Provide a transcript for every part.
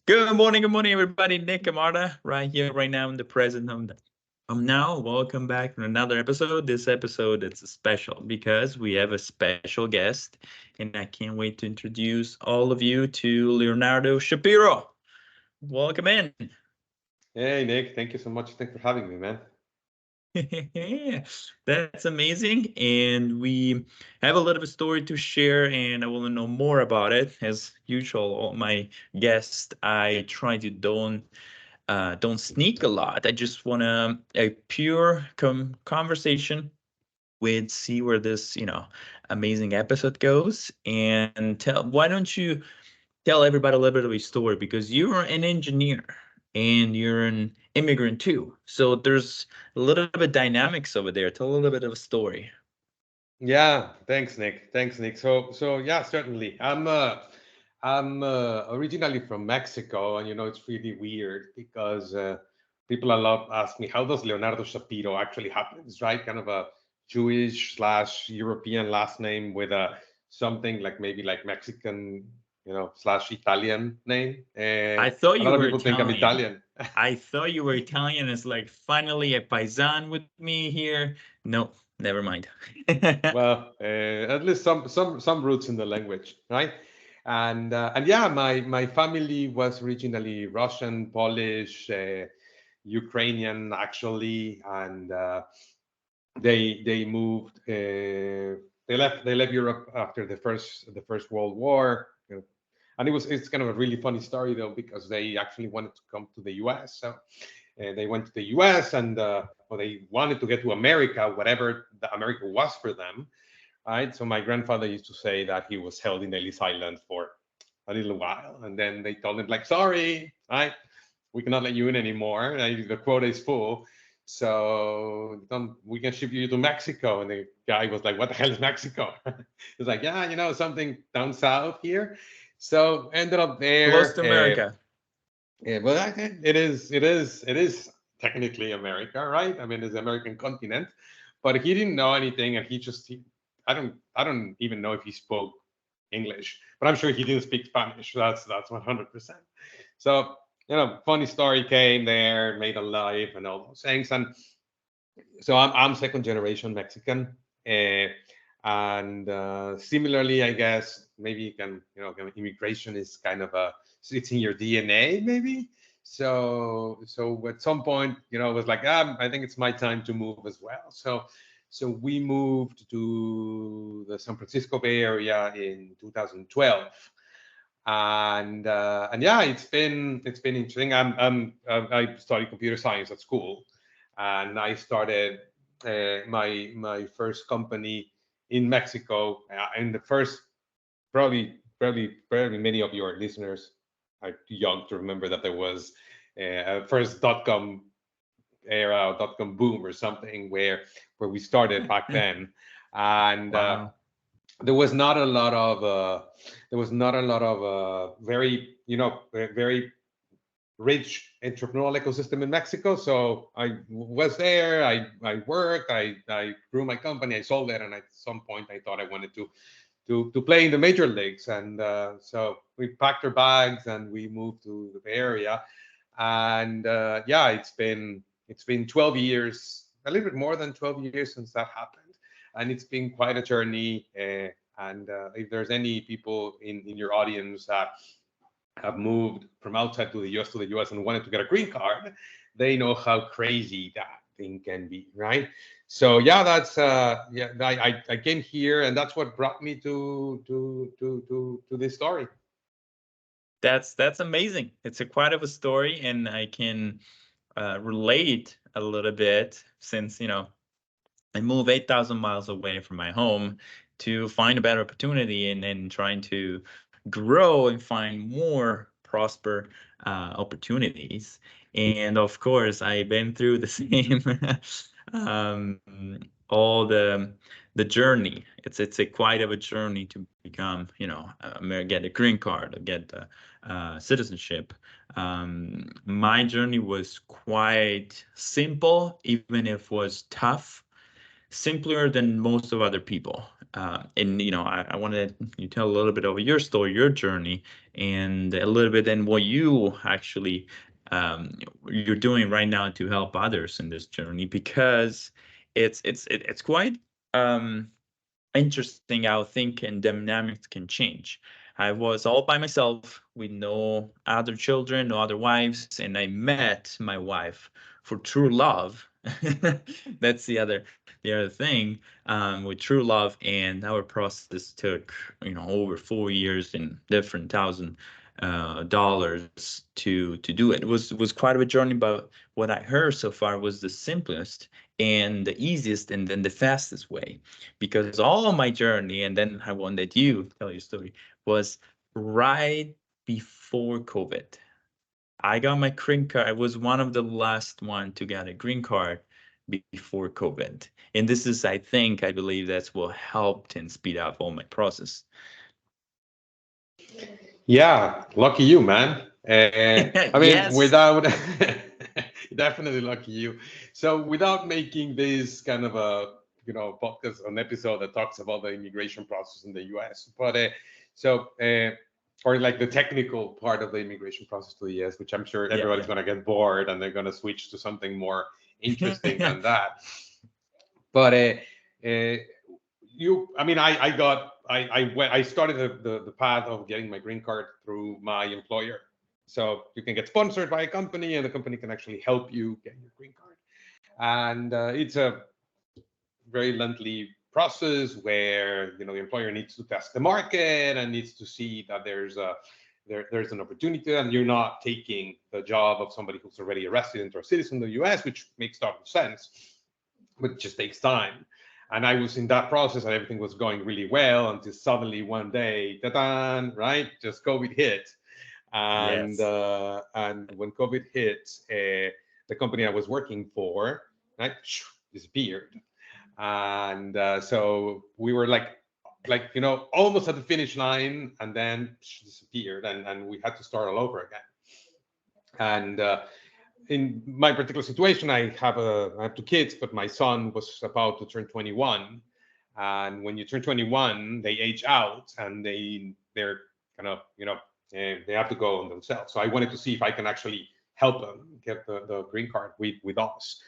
Good morning, everybody. Nick Amada, right here, right now, in the present of now. Welcome back to another episode. This episode it's special because we have a special guest, and I can't wait to introduce all of you to Leonardo Shapiro. Welcome in. Hey Nick, thank you so much. Thanks for having me, man. That's amazing. And we have a little bit of story to share, and I want to know more about it. As usual, all my guests, I try to don't sneak a lot. I just want a pure conversation with see where this amazing episode goes. And why don't you tell everybody a little bit of your story, because you're an engineer and you're an immigrant too. So there's a little bit dynamics over there. Tell a little bit of a story. Yeah, thanks, Nick. Thanks, Nick. So yeah, certainly. I'm originally from Mexico, and it's really weird because people a lot ask me, how does Leonardo Shapiro actually happens, right? Kind of a Jewish slash European last name with a something like maybe like Mexican, slash Italian name. I thought A you lot of were people think I'm Italian. Italian. I thought you were Italian. It's like finally a paisan with me here. No, never mind. Well, at least some roots in the language, right? And yeah, my family was originally Russian, Polish, Ukrainian, actually, and they moved. They left Europe after the first World War. And it's kind of a really funny story though, because they actually wanted to come to the U.S. So they went to the U.S. and well, they wanted to get to America, whatever the America was for them, right? So my grandfather used to say that he was held in Ellis Island for a little while, and then they told him like, "Sorry, right? We cannot let you in anymore. The quota is full. So we can ship you to Mexico." And the guy was like, "What the hell is Mexico?" He's like, "Yeah, something down south here." So ended up Close there. to America. Yeah, well, it is technically America, right? I mean, it's the American continent, but he didn't know anything, and I don't even know if he spoke English, but I'm sure he didn't speak Spanish. That's 100%. So funny story came there, made a life, and all those things, and so I'm second generation Mexican, uh, and similarly, I guess maybe kind of immigration is kind of it's in your DNA, maybe. So at some point, it was like, I think it's my time to move as well. So we moved to the San Francisco Bay Area in 2012, and yeah, it's been interesting. I studied computer science at school, and I started my first company in Mexico. And the first, probably many of your listeners are too young to remember that there was a first dot-com era or dot-com boom or something where we started back then. And Wow. there was not a lot of very very rich entrepreneurial ecosystem in Mexico. So I was there. I worked. I grew my company. I sold it, and at some point I thought I wanted to play in the major leagues. And so we packed our bags and we moved to the Bay Area. And yeah, it's been 12 years, a little bit more than 12 years since that happened, and it's been quite a journey. And if there's any people in your audience that have moved from outside to the US and wanted to get a green card, they know how crazy that thing can be, right? So yeah, that's yeah. I came here, and that's what brought me to this story. That's amazing. It's a quite of a story, and I can relate a little bit since I moved 8,000 miles away from my home to find a better opportunity and trying to grow and find more prosper opportunities. And of course, I've been through the same um, all the journey. It's a quite of a journey to become, get a green card, or get citizenship. My journey was quite simple, even if it was tough, simpler than most of other people. And I wanted you tell a little bit of your story, your journey, and a little bit then what you actually you're doing right now to help others in this journey, because it's quite um, interesting how think and dynamics can change. I was all by myself with no other children, no other wives, and I met my wife for true love. That's the other thing, with true love, and our process took over 4 years and different thousand dollars to do it. It was quite of a journey, but what I heard so far was the simplest and the easiest and then the fastest way, because all my journey, and then I wanted you tell your story, was right before COVID. I got my green card. I was one of the last one to get a green card before COVID. And this is, I believe that's what helped and speed up all my process. Yeah, lucky you, man. I mean, Yes. without definitely lucky you. So, without making this kind of a podcast, an episode that talks about the immigration process in the U.S., but so or like the technical part of the immigration process to the U.S., which I'm sure Yeah, everybody's yeah. going to get bored and they're going to switch to something more interesting than that. But uh, I mean, I started the path of getting my green card through my employer. So you can get sponsored by a company, and the company can actually help you get your green card. And it's a very lengthy process where the employer needs to test the market and needs to see that there's an opportunity, and you're not taking the job of somebody who's already a resident or a citizen of the U.S., which makes total sense, but it just takes time. And I was in that process, and everything was going really well until suddenly one day, ta-da, right? Just COVID hit, Yes. and when COVID hit, the company I was working for, right, disappeared, and so we were like almost at the finish line, and then disappeared, and we had to start all over again. And in my particular situation, I have two kids, but my son was about to turn 21, and when you turn 21, they age out, and they're kind of they have to go on themselves. So I wanted to see if I can actually help them get the green card with us.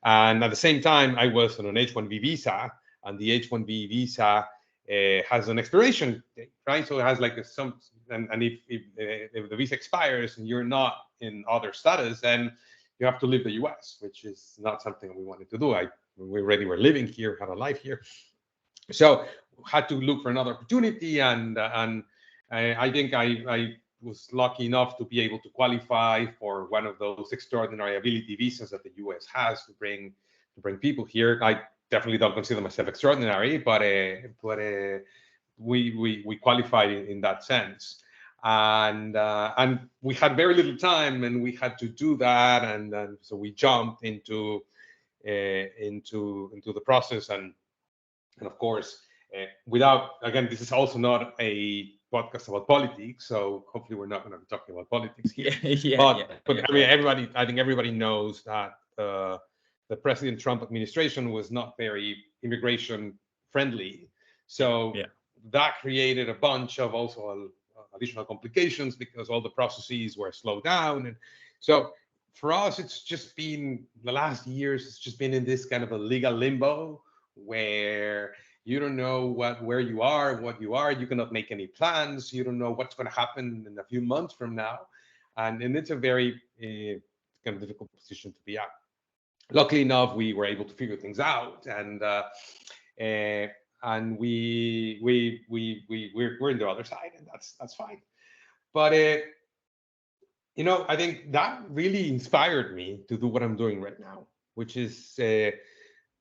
And at the same time, I was on an H-1B visa, and the H-1B visa has an expiration date, right? So it has like and if the visa expires and you're not in other status, then you have to leave the U.S., which is not something we wanted to do. We already were living here, had a life here, so had to look for another opportunity. And I think I was lucky enough to be able to qualify for one of those extraordinary ability visas that the U.S. has to bring people here. I definitely don't consider myself extraordinary, but we qualified in that sense. And we had very little time, and we had to do that, and so we jumped into the process. And of course, without, again, this is also not a podcast about politics, so hopefully we're not going to be talking about politics here. Yeah, yeah, but yeah, but yeah. I mean, I think everybody knows that the President Trump administration was not very immigration friendly. So Yeah. that created a bunch of also additional complications, because all the processes were slowed down. And so for us, it's just been the last years, it's just been in this kind of a legal limbo where you don't know where you are, what you are. You cannot make any plans. You don't know what's going to happen in a few months from now, and it's a very kind of difficult position to be at. Luckily enough, we were able to figure things out, and we're in the other side, and that's fine. But I think that really inspired me to do what I'm doing right now, which is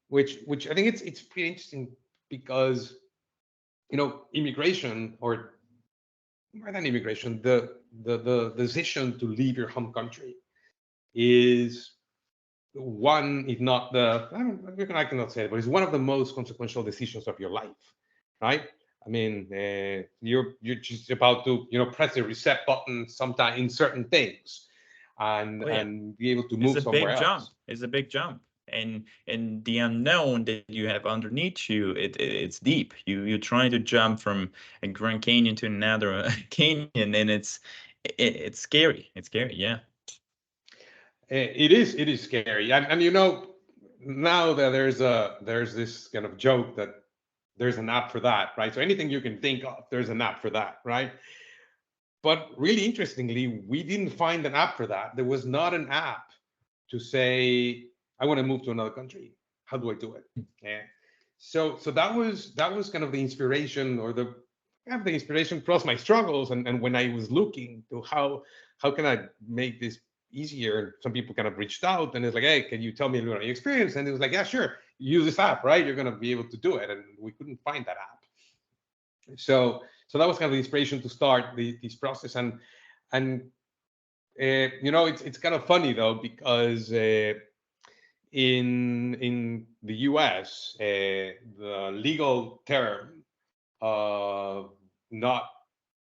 which I think it's pretty interesting, because immigration, or more than immigration, the decision to leave your home country is one, if not I cannot say it, but it's one of the most consequential decisions of your life, right? I mean, you're just about to press the reset button sometime in certain things, and Oh yeah. be able to It's move a somewhere big jump. else. It's a big jump. and the unknown that you have underneath you, it's deep. You're trying to jump from a Grand Canyon to another canyon, and it's scary. It's scary, yeah. It is scary, and you know, now that there's this kind of joke that there's an app for that, right? So anything you can think of, there's an app for that, right? But really interestingly, we didn't find an app for that. There was not an app to say, I want to move to another country. How do I do it? Yeah. So that was kind of the inspiration, or the kind of the inspiration plus my struggles. And when I was looking to how can I make this easier, some people kind of reached out and it's like, hey, can you tell me about your experience? And it was like, yeah, sure. Use this app, right? You're gonna be able to do it. And we couldn't find that app. So that was kind of the inspiration to start this process. And you know, it's kind of funny though, because in the US, the legal term of not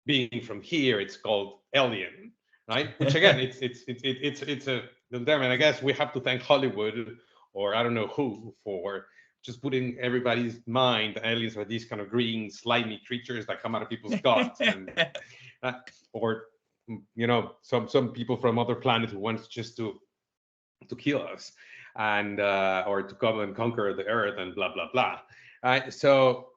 being from here, it's called alien, right? Which again, it's a the term, and I guess we have to thank Hollywood, or I don't know who, for just putting everybody's mind aliens are these kind of green slimy creatures that come out of people's guts, and or you know, some people from other planets who wants just to kill us, and or to come and conquer the earth and blah blah blah. So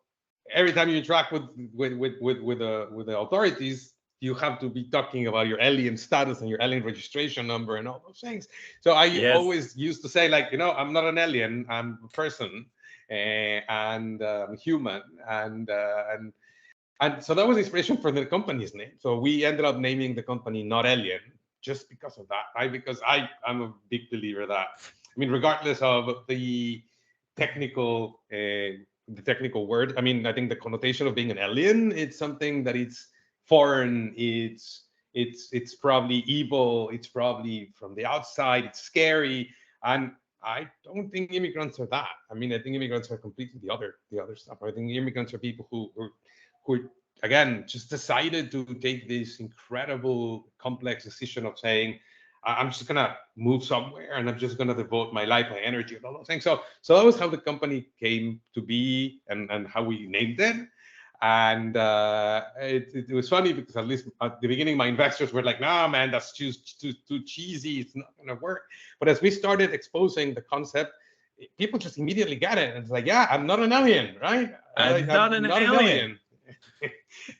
every time you interact with the authorities, you have to be talking about your alien status and your alien registration number and all those things. So I Yes. always used to say, like, you know, I'm not an alien, I'm a person, and I'm human, and so that was inspiration for the company's name. So we ended up naming the company Not Alien just because of that, right? Because I'm a big believer that, I mean, regardless of technical the technical word, I mean, I think the connotation of being an alien, it's something that it's foreign, it's probably evil, it's probably from the outside, it's scary, and I don't think immigrants are that. I mean, I think immigrants are completely the other stuff. I think immigrants are people who again just decided to take this incredible complex decision of saying, I'm just gonna move somewhere and I'm just gonna devote my life, my energy, and all those things. So that was how the company came to be, and how we named it. And it was funny because at least at the beginning, my investors were like, "Nah, man, that's too cheesy. It's not gonna work." But as we started exposing the concept, people just immediately get it, and it's like, "Yeah, I'm not an alien, right? I'm not I'm an not an alien. alien."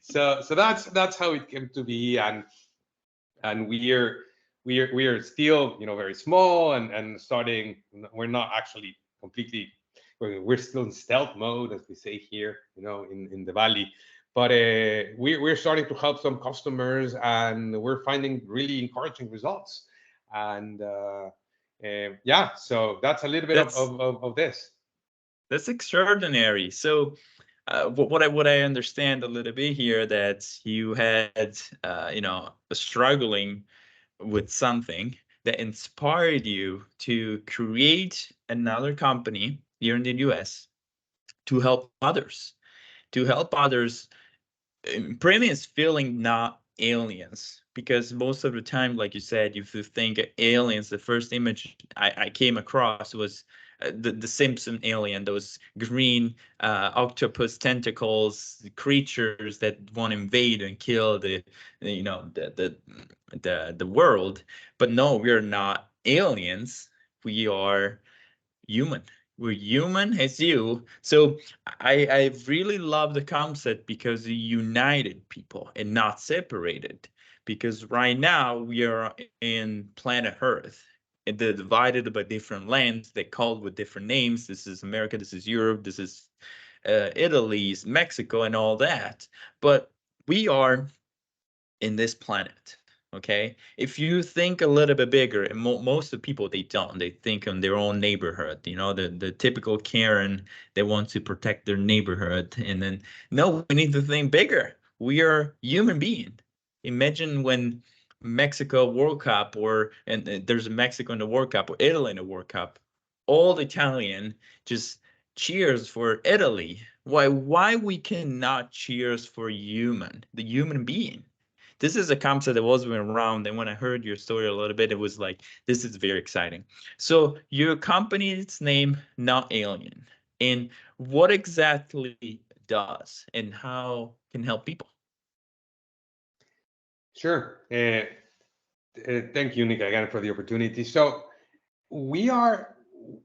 So that's how it came to be, and we are still, you know, very small, and starting. We're not actually completely. We're still in stealth mode, as we say here, you know, in the valley. But we're starting to help some customers, and we're finding really encouraging results. And yeah, so that's a little bit of That's of this. that's extraordinary. So what I understand a little bit here, that you had struggling with something that inspired you to create another company here in the US to help others, premise feeling not aliens, because most of the time, like you said, if you think aliens, the first image I came across was the Simpson alien, those green octopus tentacles creatures that want to invade and kill the world. But no, we're not aliens. We are human. We're human as you. So I really love the concept because it united people and not separated. Because right now we are in planet Earth, and they're divided by different lands. They called with different names. This is America. This is Europe. This is Italy, Mexico, and all that. But we are in this planet. Okay, if you think a little bit bigger, and most of the people, they don't, they think on their own neighborhood, the typical Karen, they want to protect their neighborhood. And then no, we need to think bigger. We are human being. Imagine when Mexico World Cup, or and there's a Mexico in the World Cup, or Italy in the World Cup, all the Italian just cheers for Italy. Why we cannot cheers for the human being? this is a concept that wasn't around. And when I heard your story a little bit, it was like, this is very exciting. So your company's name, Not Alien, and what exactly does and how can help people? Sure. Thank you, Nick, again for the opportunity. So we are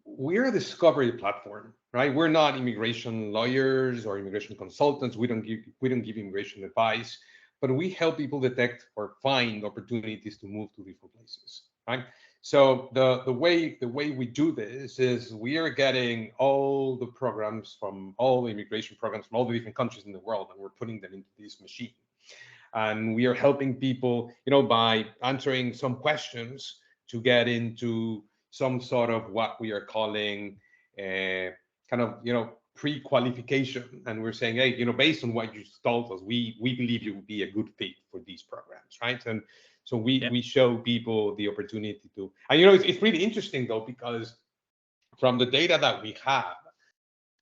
we're a discovery platform, right? We're not immigration lawyers or immigration consultants. We don't give immigration advice, but we help people detect or find opportunities to move to different places, right? So the way we do this is we are getting all the programs from all the immigration programs from all the different countries in the world, and we're putting them into this machine, and we are helping people, by answering some questions to get into some sort of what we are calling kind of, pre-qualification. And we're saying, hey, based on what you told us, we believe you would be a good fit for these programs, right? And so we Yeah. we show people the opportunity to, and it's really interesting though, because from the data that we have,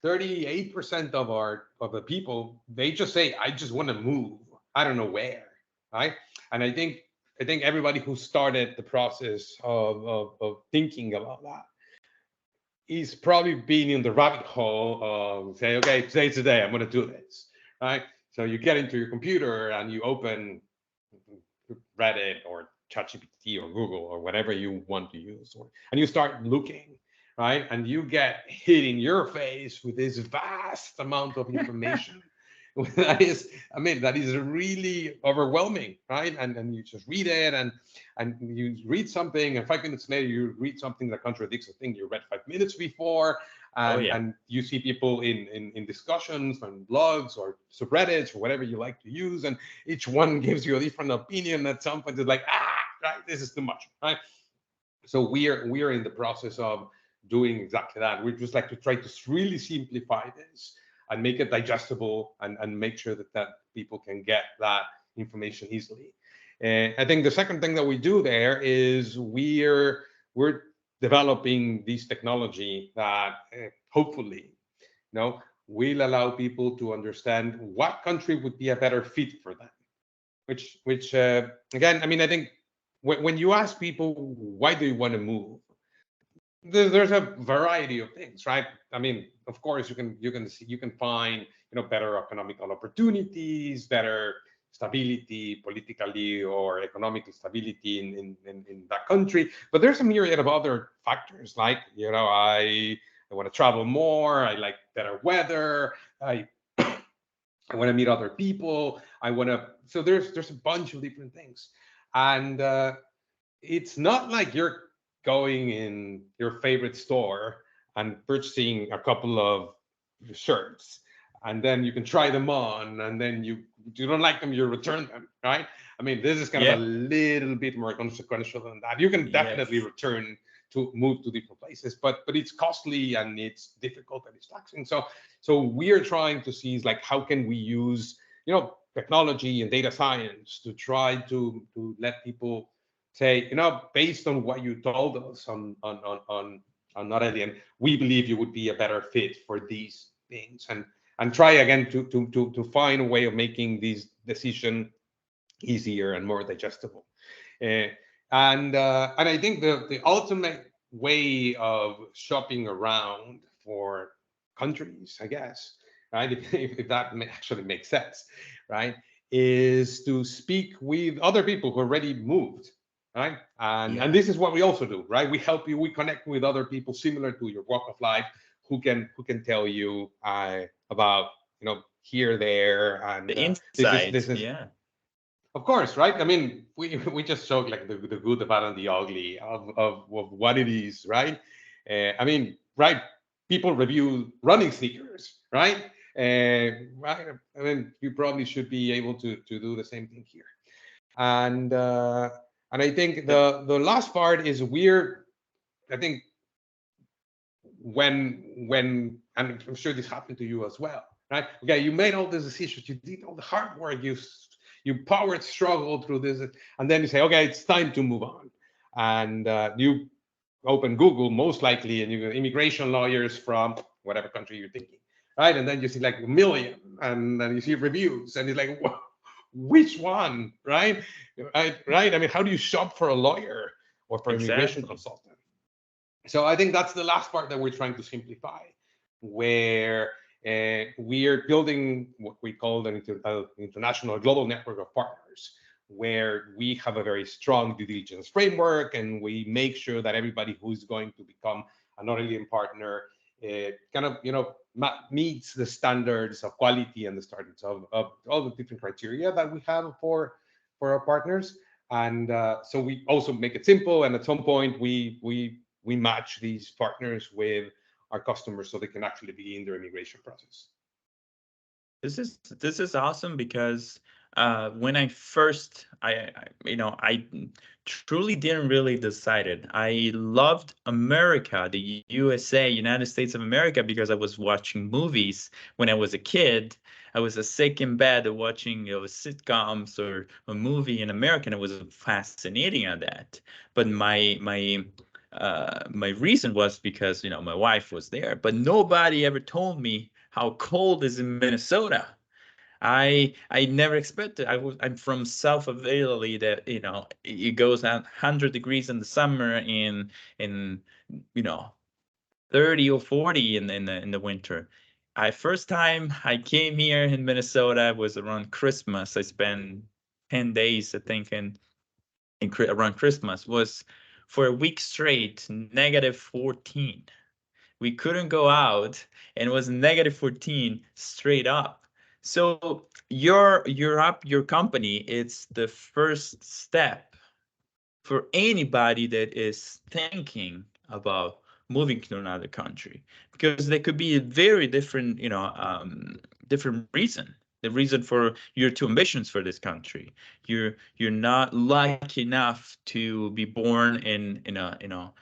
38% of the people, they just say, I just want to move, I don't know where, right? And I think everybody who started the process of thinking about that is probably being in the rabbit hole of say, okay, today's the day, I'm going to do this, right? So you get into your computer and you open Reddit or ChatGPT or Google or whatever you want to use, and you start looking, right? And you get hit in your face with this vast amount of information. That is really overwhelming, right? And you just read it, and you read something, and 5 minutes later you read something that contradicts a thing you read 5 minutes before, Oh and yeah. and you see people in discussions on blogs or subreddits or whatever you like to use, and each one gives you a different opinion. At some point it's like, right, this is too much, right? So we are in the process of doing exactly that. We just like to try to really simplify this and make it digestible, and make sure that people can get that information easily. And I think the second thing that we do there is we're developing this technology that hopefully, will allow people to understand what country would be a better fit for them. Which again, I think when you ask people why do you want to move, there's a variety of things, right? Of course, you can find, better economical opportunities, better stability politically or economic stability in that country. But there's a myriad of other factors, like, I want to travel more, I like better weather, I want to meet other people, I want to. So there's a bunch of different things, and it's not like you're going in your favorite store and purchasing a couple of shirts, and then you can try them on, and then you don't like them, you return them, right? This is kind of a Yeah. little bit more consequential than that. You can definitely Yes. return to move to different places, but it's costly and it's difficult and it's taxing. So we are trying to see is like, how can we use, technology and data science to try to let people say, based on what you told us on Not Alien, we believe you would be a better fit for these things, and try again to find a way of making this decision easier and more digestible. Uh, and I think the ultimate way of shopping around for countries, I guess, right? If that actually makes sense, right? Is to speak with other people who already moved, right? And Yeah. this is what we also do, right? We help you. We connect with other people similar to your walk of life, who can tell you about, here, there, and The this insights. is, Yeah. of course, right? We just showed like the good, the bad, and the ugly of what it is, right? Right? People review running sneakers, right? Right. You probably should be able to do the same thing here. And I think The, the last part is weird. I think when and I'm sure this happened to you as well, right? Okay, you made all these decisions, you did all the hard work, you powered struggle through this, and then you say, okay, it's time to move on, and you open Google most likely, and you get immigration lawyers from whatever country you're thinking, right? And then you see like a million, and then you see reviews, and it's like, which one, right? Right. I mean, how do you shop for a lawyer or for immigration Exactly. consultant? So I think that's the last part that we're trying to simplify, where we are building what we call an international global network of partners, where we have a very strong due diligence framework, and we make sure that everybody who's going to become an Aurelian partner kind of, meets the standards of quality and the standards of all the different criteria that we have for our partners. And so we also make it simple, and at some point we match these partners with our customers so they can actually begin their immigration process. This is awesome because when I first I truly didn't really decide it. I loved America, the USA, United States of America, because I was watching movies when I was a kid. I was sick in bed watching sitcoms or a movie in America, and it was fascinating at that. But my reason was because my wife was there, but nobody ever told me how cold is in Minnesota. I never expected. I'm from south of Italy, that it goes at 100 degrees in the summer, in you know 30 or 40 in the winter. I first time I came here in Minnesota was around Christmas. I spent 10 days, I think, around Christmas. Was for a week straight negative 14. We couldn't go out, and it was negative 14 straight up. So your company, it's the first step for anybody that is thinking about moving to another country, because there could be a very different different reason. The reason for your two ambitions for this country, you're not lucky enough to be born in a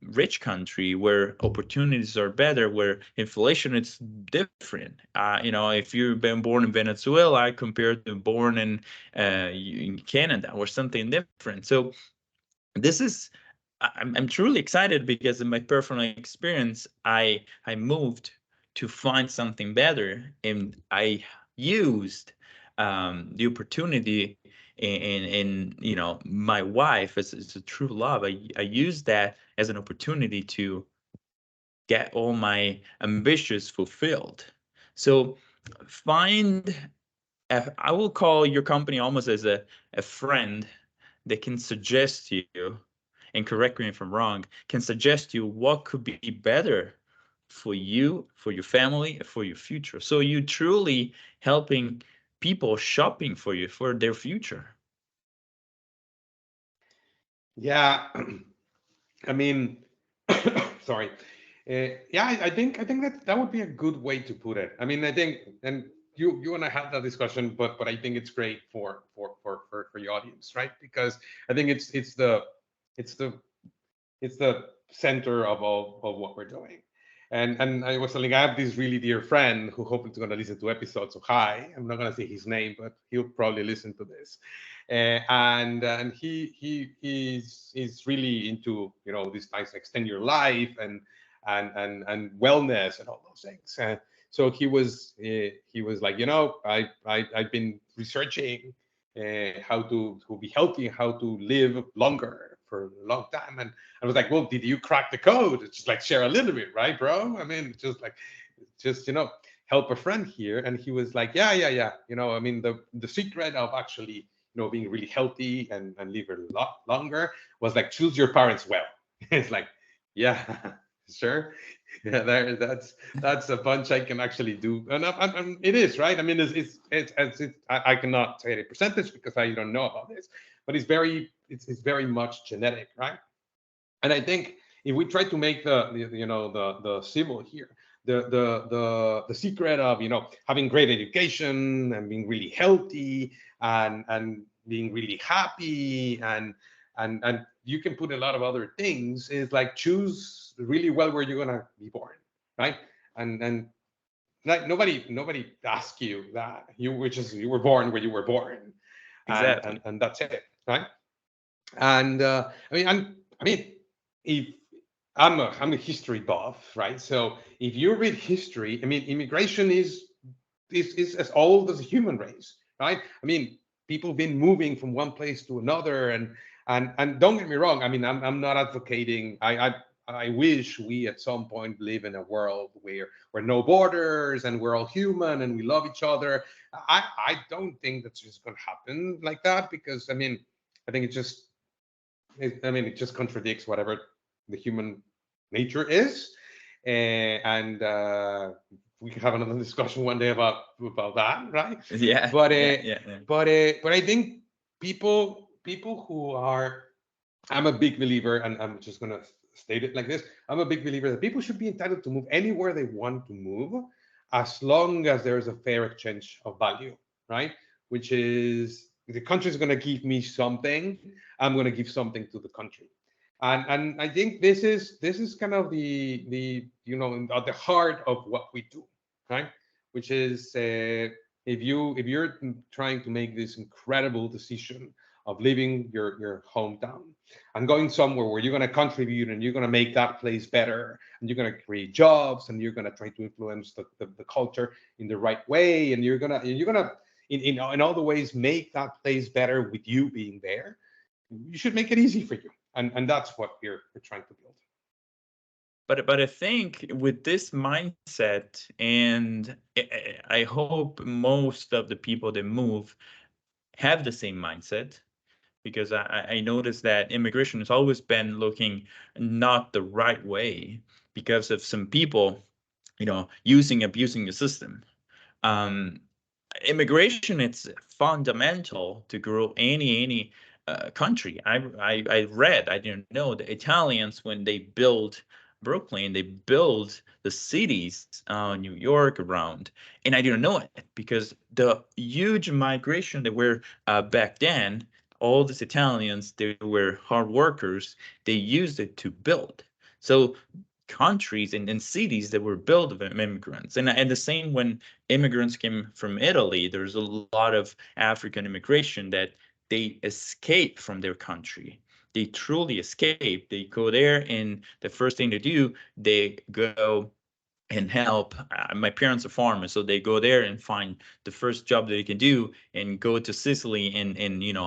rich country where opportunities are better, where inflation is different. If you've been born in Venezuela compared to born in Canada or something different. So this is I'm truly excited because in my personal experience, I moved to find something better, and I used the opportunity in my wife as a true love. I used that as an opportunity to get all my ambitions fulfilled. So find I will call your company almost as a friend that can suggest you, and correct me if I'm wrong, can suggest you what could be better for you, for your family, for your future. So you truly helping people shopping for you for their future. Yeah, I mean, sorry. Yeah, I think that would be a good way to put it. I mean, I think, and you and I had that discussion, but I think it's great for your audience, right? Because I think it's the it's the center of all of what we're doing. And I was telling, I have this really dear friend who hopefully is going to listen to episodes. So hi, I'm not going to say his name, but he'll probably listen to this. And he's really into these things like extend your life and wellness and all those things. So he was like, I've been researching how to be healthy, how to live longer for a long time. And I was like, well, did you crack the code? It's just like share a little bit, right, bro? I mean, just help a friend here. And he was like, yeah. I mean, the secret of actually being really healthy and live a lot longer was like choose your parents well. It's like, yeah, sure. Yeah, that's a bunch I can actually do, and it is right. I mean, I cannot say a percentage because I don't know about this, but it's very much genetic, right? And I think if we try to make the symbol here, the secret of having great education and being really healthy and being really happy and you can put a lot of other things is like choose really well where you're gonna be born, right? And like nobody asks you that you were born where you were born, and Exactly. and that's it, right? And I mean, if I'm a history buff, right? So if you read history, I mean, immigration is as old as the human race, right? I mean, people have been moving from one place to another, and don't get me wrong. I mean, I'm not advocating. I wish we at some point live in a world where no borders and we're all human and we love each other. I don't think that's just going to happen like that, because I mean, I think it just contradicts whatever the human nature is. And we can have another discussion one day about that, right? Yeah, But yeah, yeah, yeah. but I think people who are, I'm a big believer, and I'm just gonna state it like this. I'm a big believer that people should be entitled to move anywhere they want to move, as long as there's a fair exchange of value, right? Which is, the country is gonna give me something, I'm gonna give something to the country. And I think this is kind of the at the heart of what we do, right? Which is, if you're trying to make this incredible decision of leaving your hometown and going somewhere where you're going to contribute and you're going to make that place better, and you're going to create jobs, and you're going to try to influence the culture in the right way, and you're going to in all the ways make that place better with you being there, you should make it easy for you, and that's what we're trying to build. But I think with this mindset, and I hope most of the people that move have the same mindset, because I noticed that immigration has always been looking not the right way because of some people, abusing the system. Um, Immigration, it's fundamental to grow any country. I read, I didn't know, the Italians, when they build Brooklyn, they build the cities, New York around, and I didn't know it because the huge migration that were back then, all these Italians, they were hard workers, they used it to build. So countries and cities that were built of immigrants, and the same when immigrants came from Italy. There's a lot of African immigration that they escape from their country. They truly escape. They go there, and the first thing they do, they go and help. My parents are farmers, so they go there and find the first job that they can do, and go to Sicily and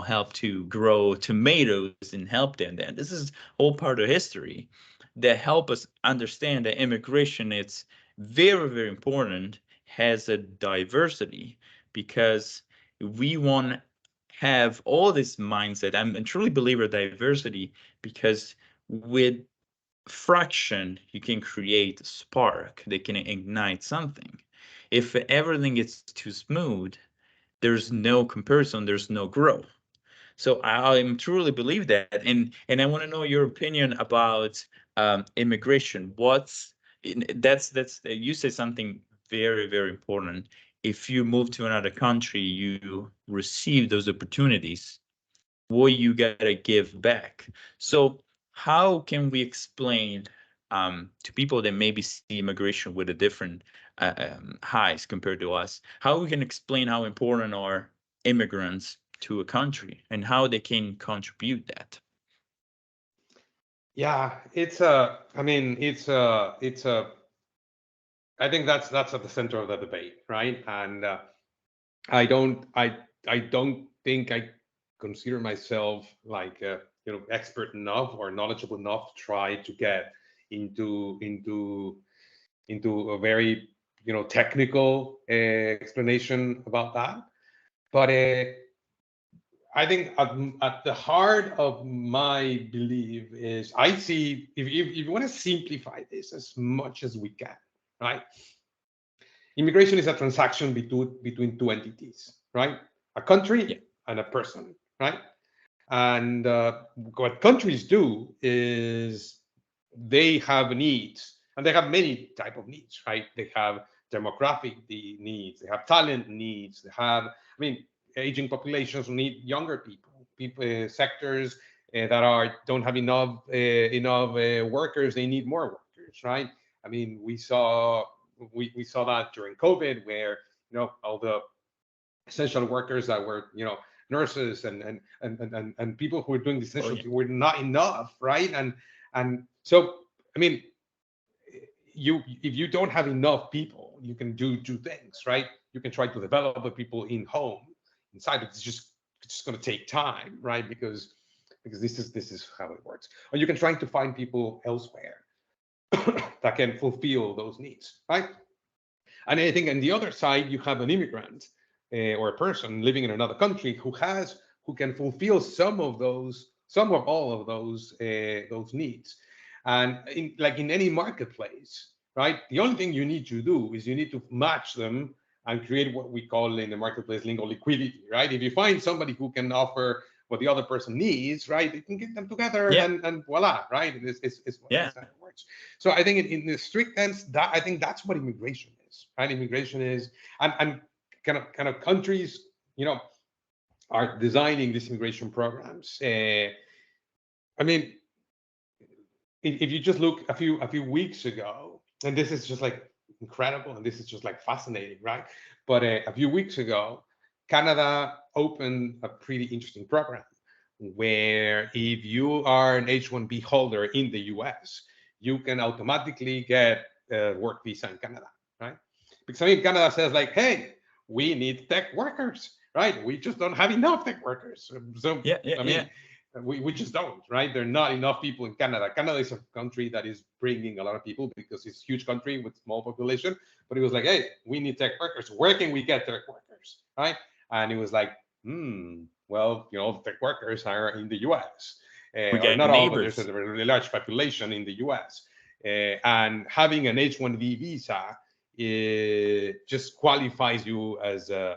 help to grow tomatoes and help them. Then this is whole part of history that help us understand that immigration, it's very very important, has a diversity, because we want to have all this mindset. I'm a truly believer in diversity, because with fraction you can create a spark that can ignite something. If everything is too smooth, there's no comparison, there's no growth. So I truly believe that, and I want to know your opinion about immigration. That's you said something very very important. If you move to another country, you receive those opportunities, what you gotta give back. So how can we explain to people that maybe see immigration with a different highs compared to us, how we can explain how important are immigrants to a country and how they can contribute that? Yeah, it's a I think that's at the center of the debate, right? And I don't think I consider myself like expert enough or knowledgeable enough to try to get into into into a very technical explanation about that. But I think at the heart of my belief is, I see, if you want to simplify this as much as we can, right? Immigration is a transaction between two entities, right? A Yeah. country and a person, right? And what countries do is they have needs, and they have many type of needs, right? They have demographic needs, they have talent needs, they have, I mean, aging populations need younger people, sectors that are don't have enough workers, they need more workers, right? I mean, we saw that during COVID, where all the essential workers that were nurses and people who were doing the Oh essential yeah. were not enough, right? And so, I mean, if you don't have enough people, you can do two things, right? You can try to develop the people in home inside. But it's just going to take time, right? Because this is how it works. Or you can try to find people elsewhere that can fulfill those needs, right? And I think on the other side, you have an immigrant or a person living in another country who can fulfill some or all of those needs. And like in any marketplace, right? The only thing you need to do is you need to match them and create what we call in the marketplace lingo liquidity, right? If you find somebody who can offer what the other person needs, right, you can get them together, Yeah. and voila, right? It's Yeah. how it works. So I think in the strict sense, that I think that's what immigration is, right? Immigration is, and kind of countries, are designing these immigration programs. I mean, if you just look a few weeks ago, and this is just like incredible, and this is just like fascinating, right? But a few weeks ago, Canada opened a pretty interesting program where if you are an H-1B holder in the US, you can automatically get a work visa in Canada, right? Because I mean, Canada says like, hey, we need tech workers, right? We just don't have enough tech workers. So Yeah. I mean, we just don't, right? There are not enough people in Canada. Canada is a country that is bringing a lot of people because it's a huge country with small population. But it was like, hey, we need tech workers. Where can we get tech workers, right? And it was like, well, the tech workers are in the US, We or got not all, but there's neighbors. a really large population in the US. And having an H-1B visa just qualifies you as a,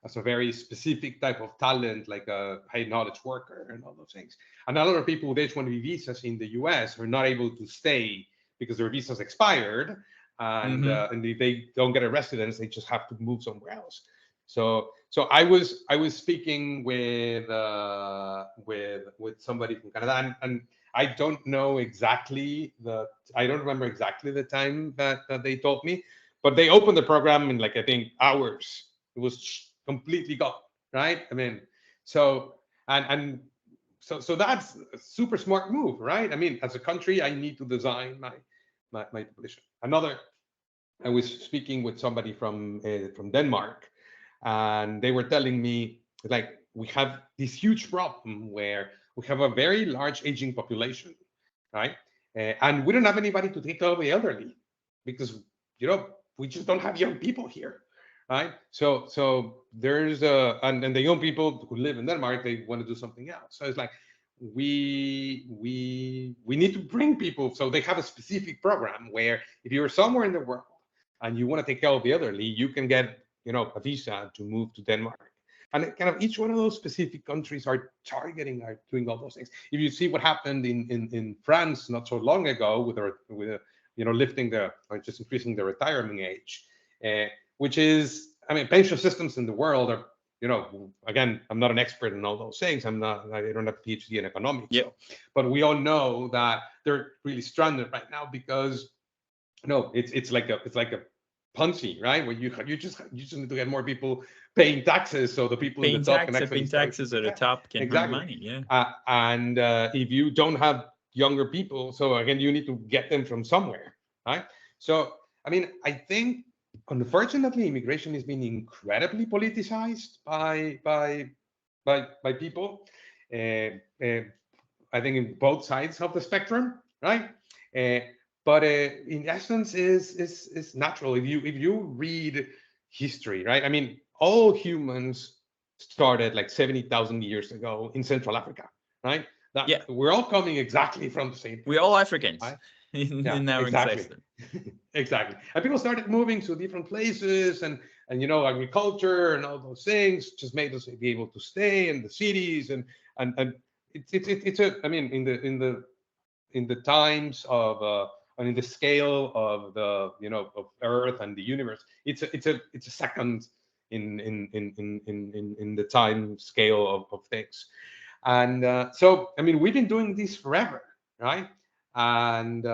as a very specific type of talent, like a high knowledge worker and all those things. And a lot of people with H-1B visas in the US are not able to stay because their visas expired, and Hmm. and if they don't get a residence, they just have to move somewhere else. So I was speaking with somebody from Canada, and I don't know exactly I don't remember exactly the time that they told me, but they opened the program in like I think hours. It was completely gone, right? I mean, so and so that's a super smart move, right? I mean, as a country, I need to design my population. I was speaking with somebody from Denmark, and they were telling me like we have this huge problem where we have a very large aging population, right? And we don't have anybody to take care of the elderly because we just don't have young people here, right? So there's and the young people who live in Denmark, they want to do something else. So it's like we need to bring people. So they have a specific program where if you're somewhere in the world and you want to take care of the elderly, you can get a visa to move to Denmark. And kind of each one of those specific countries are doing all those things. If you see what happened in France not so long ago with lifting or just increasing the retirement age, which is, I mean, pension systems in the world are, again, I'm not an expert in all those things. I don't have a PhD in economics. Yep. So, but we all know that they're really stranded right now because it's like a Ponzi, right? Where you just need to get more people paying taxes, so the people in the top can actually Paying start. taxes at the Yeah, top can earn exactly. money. Yeah. And if you don't have younger people, so again, you need to get them from somewhere, right? So I mean, I think unfortunately, immigration is being incredibly politicized by people. Uh, uh, I think in both sides of the spectrum, right? Uh, but in essence, is natural. If you read history, right? I mean, all humans started like 70,000 years ago in Central Africa, right? That Yeah. we're all coming exactly from the same We're all place, Africans right? Yeah, in our exactly. existence. Exactly. And people started moving to different places, and agriculture and all those things just made us be able to stay in the cities, and it's a, I mean, in the times of and in the scale of the of Earth and the universe, it's a second in the time scale of things. And so I mean, we've been doing this forever, right? And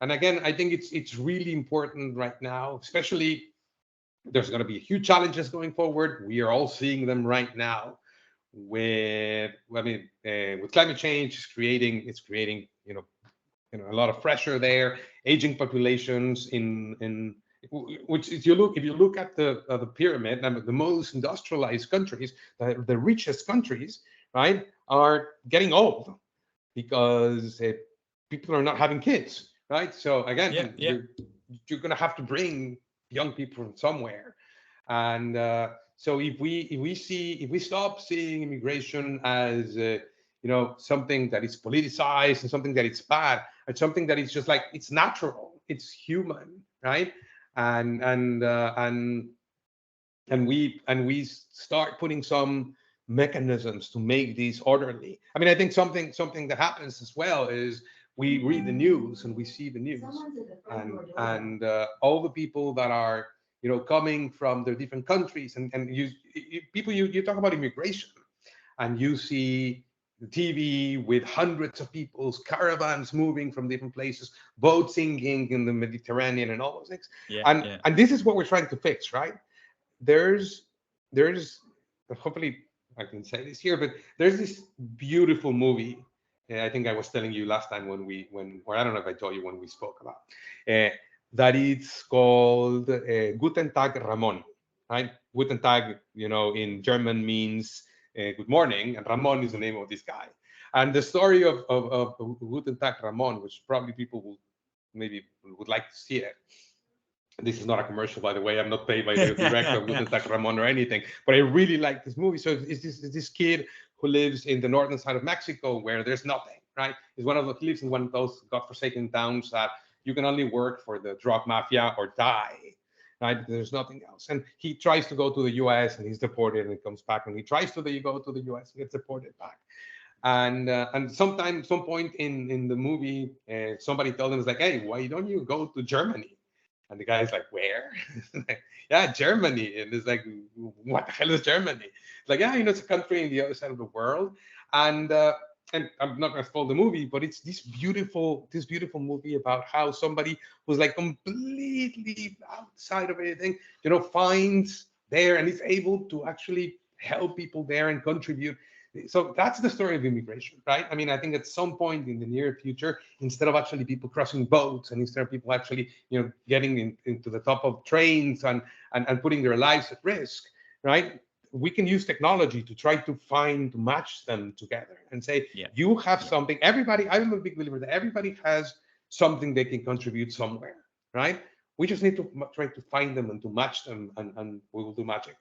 and again, I think it's really important right now, especially there's going to be huge challenges going forward. We are all seeing them right now with climate change. It's creating a lot of pressure there. Aging populations which if you look at the pyramid, and the most industrialized countries, the richest countries, right, are getting old because people are not having kids, right? So Yeah, again, yeah, you're going to have to bring young people from somewhere, and so if we stop seeing immigration as something that is politicized and something that it's bad, and something that is just like it's natural, it's human, right? And and uh, and and we start putting some mechanisms to make these orderly. I mean, I think something that happens as well is we read the news and we see the news, and all the people that are coming from the different countries, and people, you talk about immigration, and you see the TV with hundreds of people's caravans moving from different places, boats sinking in the Mediterranean, and all those things. yeah, And yeah. and this is what we're trying to fix, right? There's hopefully I can say this here, but there's this beautiful movie. I think I was telling you last time when or I don't know if I told you when we spoke about uh, that it's called Guten Tag Ramon, right? Guten Tag, in German means good morning, and Ramon is the name of this guy. And the story of Guten Tag Ramon, which probably people will maybe would like to see it. This is not a commercial, by the way. I'm not paid by the director of Guten Tag Ramon or anything, but I really like this movie. So it's this kid who lives in the northern side of Mexico where there's nothing, right? He's one of the, he lives in one of those godforsaken towns that you can only work for the drug mafia or die, right? There's nothing else. And he tries to go to the US and he's deported, and he comes back, and he tries to go to the US and gets deported back. And sometime, some point in the movie, somebody told him, it's like, hey, why don't you go to Germany? And the guy's like, where? Like, yeah, Germany. And it's like, what the hell is Germany? It's like, yeah, it's a country in the other side of the world. And I'm not gonna spoil the movie, but it's this beautiful movie about how somebody who's like completely outside of anything, finds there and is able to actually help people there and contribute. So that's the story of immigration, right? I mean, I think at some point in the near future, instead of actually people crossing boats, and instead of people actually, getting into the top of trains and putting their lives at risk, right? We can use technology to try to match them together and say, Yeah, you have yeah, something. Everybody, I'm a big believer that everybody has something they can contribute somewhere, right? We just need to try to find them and to match them, and we will do magic.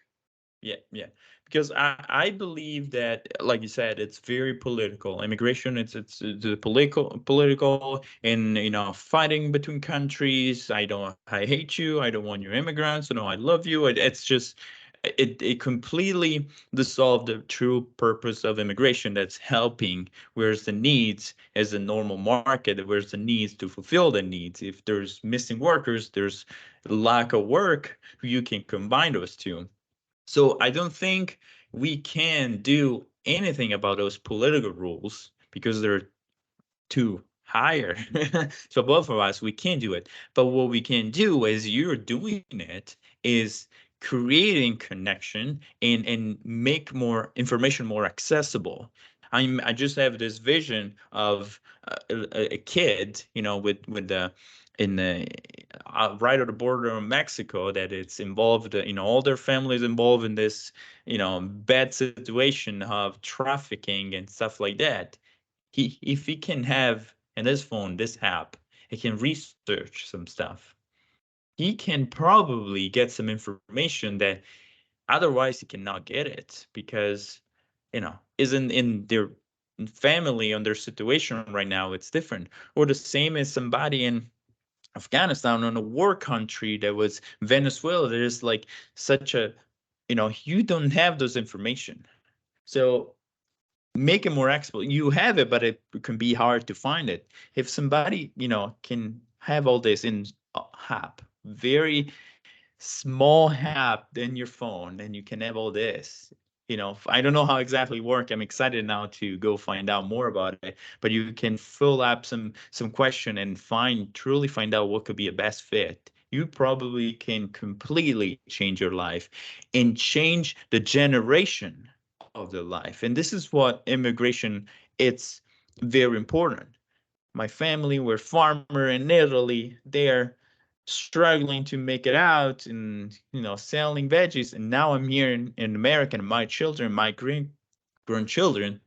yeah, yeah. Because I believe that, like you said, it's very political. Immigration, it's the political, and fighting between countries. I hate you. I don't want your immigrants. I love you. It's just it completely dissolved the true purpose of immigration. That's helping. Where's the needs as a normal market? Where's the needs to fulfill the needs? If there's missing workers, there's lack of work. You can combine those two. So I don't think we can do anything about those political rules because they're too higher. So both of us, we can't do it. But what we can do as you're doing it is creating connection and make more information more accessible. I just have this vision of a kid, with the in the right at the border of Mexico, that it's involved, all their families involved in this, bad situation of trafficking and stuff like that. If he can have in his phone this app, he can research some stuff. He can probably get some information that otherwise he cannot get it, because isn't in their family, on their situation right now, it's different. Or the same as somebody in Afghanistan, on a war country that was Venezuela. There's like such a, you don't have those information. So make it more accessible. You have it, but it can be hard to find it. If somebody, can have all this in a app, very small app in your phone, and you can have all this. I don't know how exactly work. I'm excited now to go find out more about it. But you can fill up some question and truly find out what could be a best fit. You probably can completely change your life and change the generation of the life. And this is what immigration, it's very important. My family were farmer in Italy there. struggling to make it out and, selling veggies. And now I'm here in America, and my children, my grandchildren,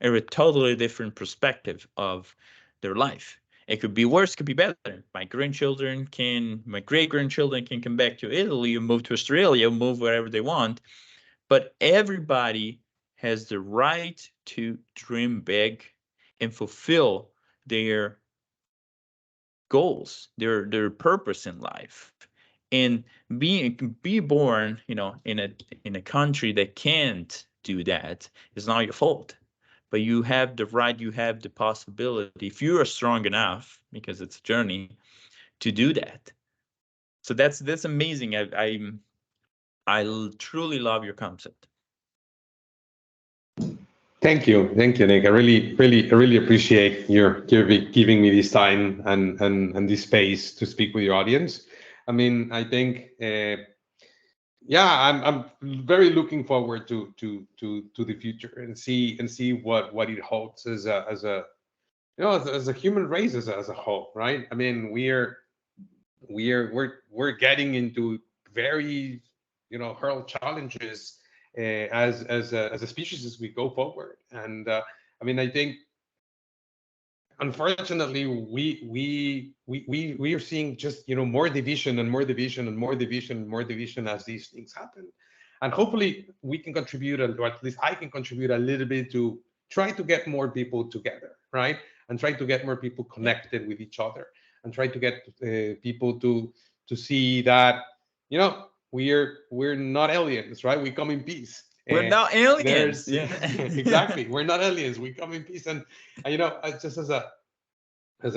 are a totally different perspective of their life. It could be worse, could be better. My great grandchildren can come back to Italy or move to Australia, move wherever they want. But everybody has the right to dream big and fulfill their goals, their purpose in life. And be born, in a country that can't do that is not your fault. But you have the right, you have the possibility, if you are strong enough, because it's a journey, to do that. So that's amazing. I truly love your concept. Thank you, Nick. I really appreciate your giving me this time and this space to speak with your audience. I mean, I think, yeah, I'm very looking forward to the future and see what it holds as a as a human race as a whole, right? I mean, we're getting into very hurl challenges as a species as we go forward. And I mean, I think unfortunately we are seeing just more division and more division and more division and more division as these things happen. And hopefully we can contribute, or at least I can contribute a little bit to try to get more people together, right? And try to get more people connected with each other, and try to get people to see that we're not aliens, right? We come in peace. We're not aliens. There's Yeah. exactly, we're not aliens, we come in peace. And just as a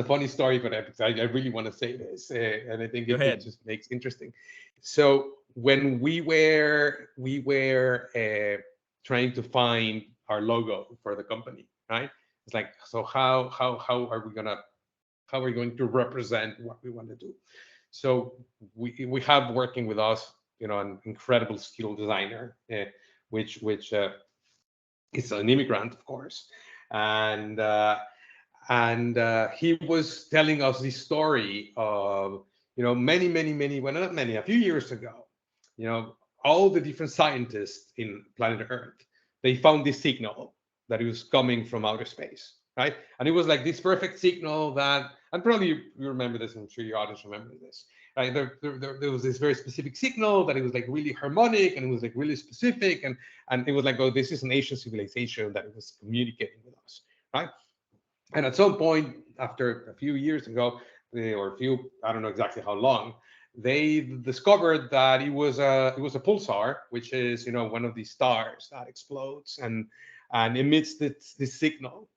funny story, but I really want to say this, and I think it just makes interesting. So when we were trying to find our logo for the company, right? It's like, so how are we going to represent what we want to do? So we have working with us, an incredible skilled designer, which is an immigrant, of course, and he was telling us the story of many, well, not many, a few years ago, all the different scientists in planet Earth, they found this signal that it was coming from outer space, right? And it was like this perfect signal that, and probably you remember this, I'm sure your audience remembers this, right? There was this very specific signal that it was like really harmonic, and it was like really specific, and it was like, oh, this is an ancient civilization that it was communicating with us, right? And at some point, after a few years ago, or a few, I don't know exactly how long, they discovered that it was a pulsar, which is one of these stars that explodes and emits this signal.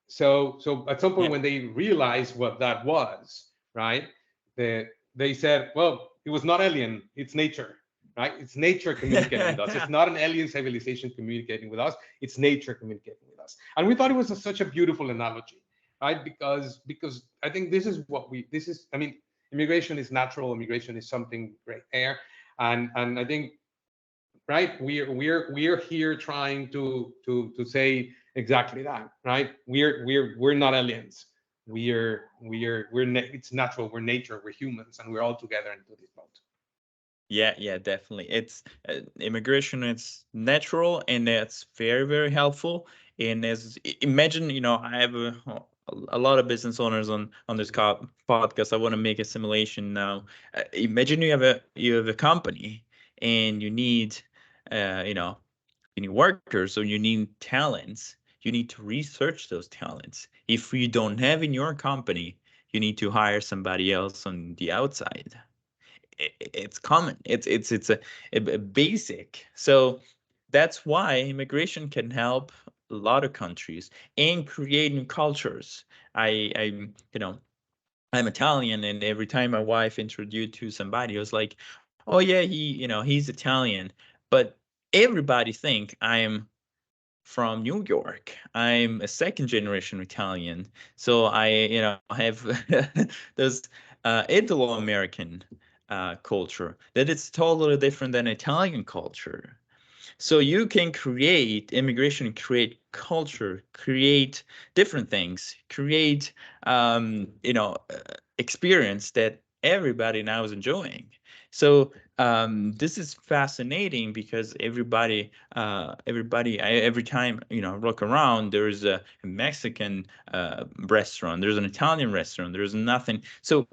So at some point when they realized what that was, right, they said, well, it was not alien, it's nature, right? It's nature communicating with us. It's not an alien civilization communicating with us. It's nature communicating with us. And we thought it was such a beautiful analogy, right? Because I think this is I mean, immigration is natural. Immigration is something great there, and I think, right, we're here trying to say exactly that, right? We're not aliens. It's natural. We're nature. We're humans, and we're all together into this boat. Yeah, definitely. It's immigration. It's natural, and it's very, very helpful. And imagine, I have a lot of business owners on this podcast. I want to make a simulation now. Imagine you have a company, and you need, uh, you know, you need workers, so you need talents. You need to research those talents. If you don't have in your company, you need to hire somebody else on the outside. It's common. It's a basic. So that's why immigration can help a lot of countries in creating cultures. I'm Italian, and every time my wife introduced to somebody, I was like, "Oh yeah, he's Italian," but everybody think I'm from New York. I'm a second generation Italian, so I have this Italo-American culture that it's totally different than Italian culture. So you can create immigration, create culture, create different things, create experience that everybody now is enjoying. So this is fascinating because everybody, every time look around, there's a Mexican restaurant, there's an Italian restaurant, there's nothing. So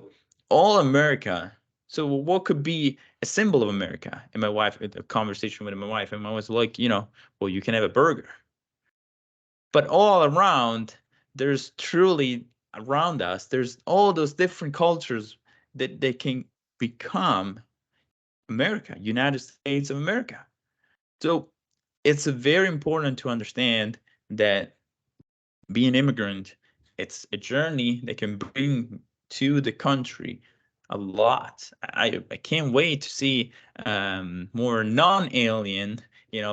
all America. So what could be a symbol of America? And my wife, a conversation with my wife, and I was like, well, you can have a burger. But all around, there's truly around us, there's all those different cultures that they can become America, United States of America. So it's very important to understand that being immigrant, it's a journey that can bring to the country a lot. I can't wait to see more non-alien,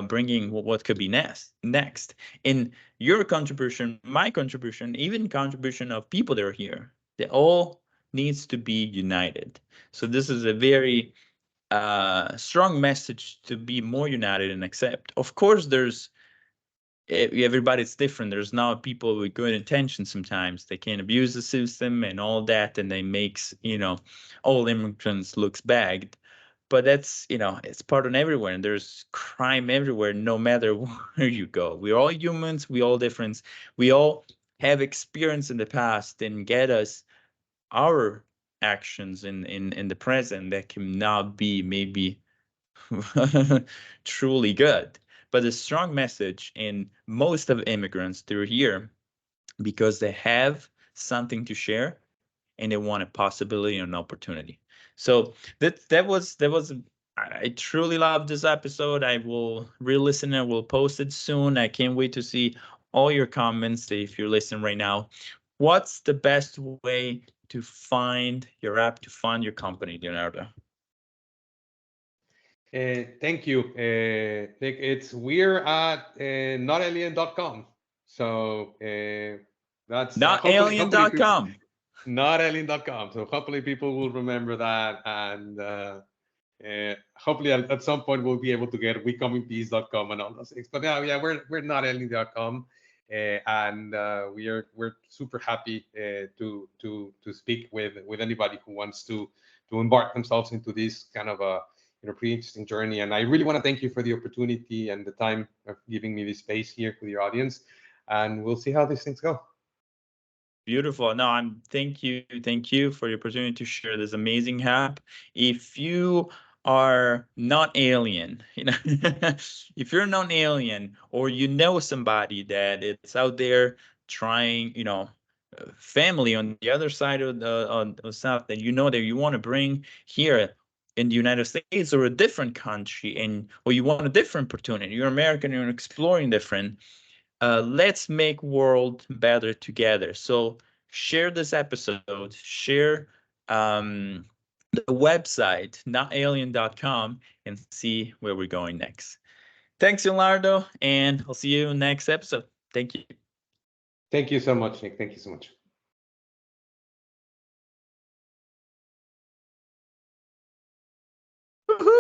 bringing what could be next. In your contribution, my contribution, even contribution of people that are here, they all needs to be united. So this is a very strong message to be more united and accept. Of course, everybody's different. There's now people with good intentions. Sometimes they can abuse the system and all that, and they makes all immigrants looks bad. But that's it's part of everywhere, and there's crime everywhere, no matter where you go. We're all humans. We all different. We all have experience in the past and get us our actions in the present that can now be maybe truly good. But the strong message in most of immigrants, they're here because they have something to share and they want a possibility and an opportunity. So that was I truly love this episode. I will re-listen and will post it soon. I can't wait to see all your comments if you're listening right now. What's the best way to find your app, to find your company, Leonardo? Thank you, Nick. We're at notalien.com. So that's hopefully people, Notalien.com. notalien.com. So hopefully people will remember that, and hopefully at some point we'll be able to get wecomeinpeace.com and all those things. But yeah, we're notalien.com. And we're super happy to speak with anybody who wants to embark themselves into this kind of a pretty interesting journey. And I really want to thank you for the opportunity and the time of giving me this space here with your audience. And we'll see how these things go. Beautiful. No, thank you for the opportunity to share this amazing app. If you are not alien, if you're not alien, or somebody that it's out there trying, family on the other side of the South that that you want to bring here in the United States or a different country, or you want a different opportunity, you're American, you're exploring different. Let's make world better together. So share this episode, share the website, notalien.com, and see where we're going next. Thanks, Leonardo, and I'll see you next episode. Thank you. Thank you so much, Nick. Thank you so much.